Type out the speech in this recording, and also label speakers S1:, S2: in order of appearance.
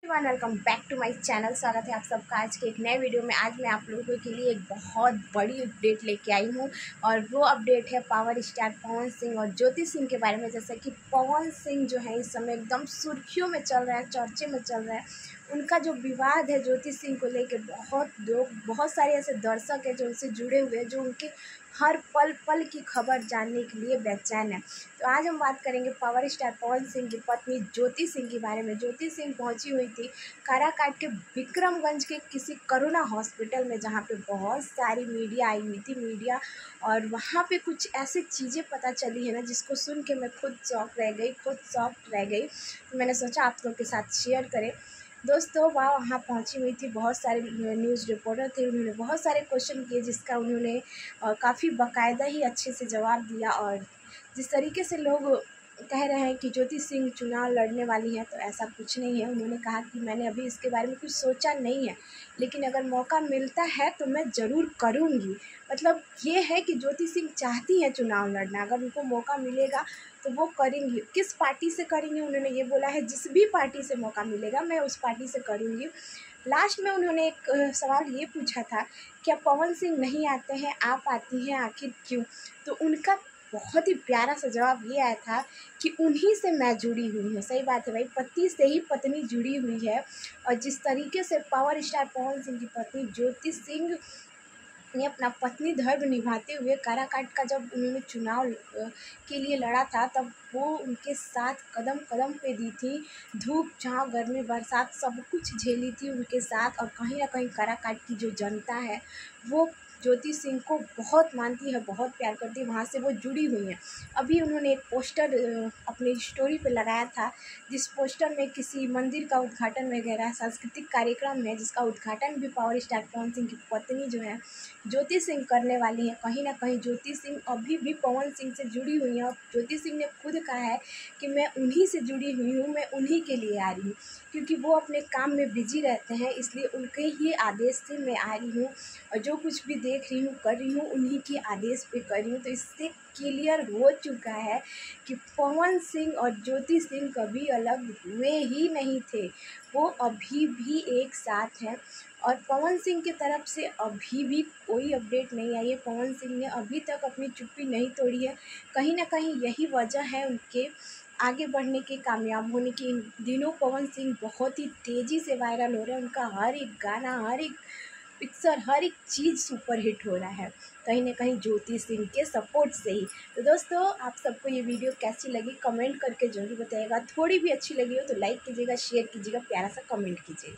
S1: Everyone, welcome back to my channel. स्वागत है आप सबका आज के एक नए वीडियो में। आज मैं आप लोगों के लिए एक बहुत बड़ी अपडेट लेके आई हूँ और वो अपडेट है पावर स्टार पवन सिंह और ज्योति सिंह के बारे में। जैसे कि पवन सिंह जो है इस समय एकदम सुर्खियों में चल रहा है, चर्चे में चल रहा है। उनका जो विवाद है ज्योति सिंह को लेके, बहुत सारे ऐसे दर्शक हैं जो उनसे जुड़े हुए हैं, जो उनके हर पल पल की खबर जानने के लिए बेचैन है। तो आज हम बात करेंगे पावर स्टार पवन सिंह की पत्नी ज्योति सिंह के बारे में। ज्योति सिंह पहुंची हुई थी काराकाट के विक्रमगंज के किसी करुणा हॉस्पिटल में, जहां पे बहुत सारी मीडिया आई हुई थी और वहां पे कुछ ऐसी चीज़ें पता चली है ना, जिसको सुन के मैं खुद शॉक्ड रह गई। तो मैंने सोचा आप लोग के साथ शेयर करें। दोस्तों वहाँ पहुंची हुई थी, बहुत सारे न्यूज़ रिपोर्टर थे, उन्होंने बहुत सारे क्वेश्चन किए जिसका उन्होंने काफ़ी बाकायदा ही अच्छे से जवाब दिया। और जिस तरीके से लोग कह रहे हैं कि ज्योति सिंह चुनाव लड़ने वाली हैं, तो ऐसा कुछ नहीं है। उन्होंने कहा कि मैंने अभी इसके बारे में कुछ सोचा नहीं है, लेकिन अगर मौका मिलता है तो मैं ज़रूर करूँगी। मतलब ये है कि ज्योति सिंह चाहती हैं चुनाव लड़ना, अगर उनको मौका मिलेगा तो वो करेंगी। किस पार्टी से करेंगी उन्होंने ये बोला है, जिस भी पार्टी से मौका मिलेगा मैं उस पार्टी से करूँगी। लास्ट में उन्होंने एक सवाल ये पूछा था, क्या पवन सिंह नहीं आते हैं, आप आती हैं, आखिर क्यों? तो उनका बहुत ही प्यारा सा जवाब ये आया था कि उन्हीं से मैं जुड़ी हुई हूँ। सही बात है भाई, पति से ही पत्नी जुड़ी हुई है। और जिस तरीके से पावर स्टार पवन सिंह की पत्नी ज्योति सिंह ने अपना पत्नी धर्म निभाते हुए काराकाट का जब उन्होंने चुनाव के लिए लड़ा था, तब वो उनके साथ कदम कदम पे दी थी। धूप छाँव गर्मी बरसात सब कुछ झेली थी उनके साथ। और कहीं ना कहीं काराकाट की जो जनता है वो ज्योति सिंह को बहुत मानती है, बहुत प्यार करती है, वहाँ से वो जुड़ी हुई हैं। अभी उन्होंने एक पोस्टर अपनी स्टोरी पे लगाया था, जिस पोस्टर में किसी मंदिर का उद्घाटन वगैरह सांस्कृतिक कार्यक्रम है, जिसका उद्घाटन भी पावर स्टार पवन सिंह की पत्नी जो है ज्योति सिंह करने वाली है। कहीं ना कहीं ज्योति सिंह अभी भी पवन सिंह से जुड़ी हुई हैं और ज्योति सिंह ने खुद कहा है कि मैं उन्हीं से जुड़ी हुई हूँ, मैं उन्हीं के लिए आ रही हूँ, क्योंकि वो अपने काम में बिजी रहते हैं, इसलिए उनके ही आदेश से मैं आ रही हूँ और जो कुछ भी देख रही हूँ कर रही हूँ उन्हीं के आदेश पे कर रही हूँ। तो इससे क्लियर हो चुका है कि पवन सिंह और ज्योति सिंह कभी अलग हुए ही नहीं थे, वो अभी भी एक साथ हैं। और पवन सिंह की तरफ से अभी भी कोई अपडेट नहीं आई है। पवन सिंह ने अभी तक अपनी चुप्पी नहीं तोड़ी है। कहीं ना कहीं यही वजह है उनके आगे बढ़ने के, कामयाब होने की। इन दिनों पवन सिंह बहुत ही तेज़ी से वायरल हो रहे हैं, उनका हर एक गाना, हर एक पिक्चर, हर एक चीज़ सुपर हिट हो रहा है, कहीं ना कहीं ज्योति सिंह के सपोर्ट से ही। तो दोस्तों आप सबको ये वीडियो कैसी लगी कमेंट करके जरूर बताइएगा। थोड़ी भी अच्छी लगी हो तो लाइक कीजिएगा, शेयर कीजिएगा, प्यारा सा कमेंट कीजिएगा।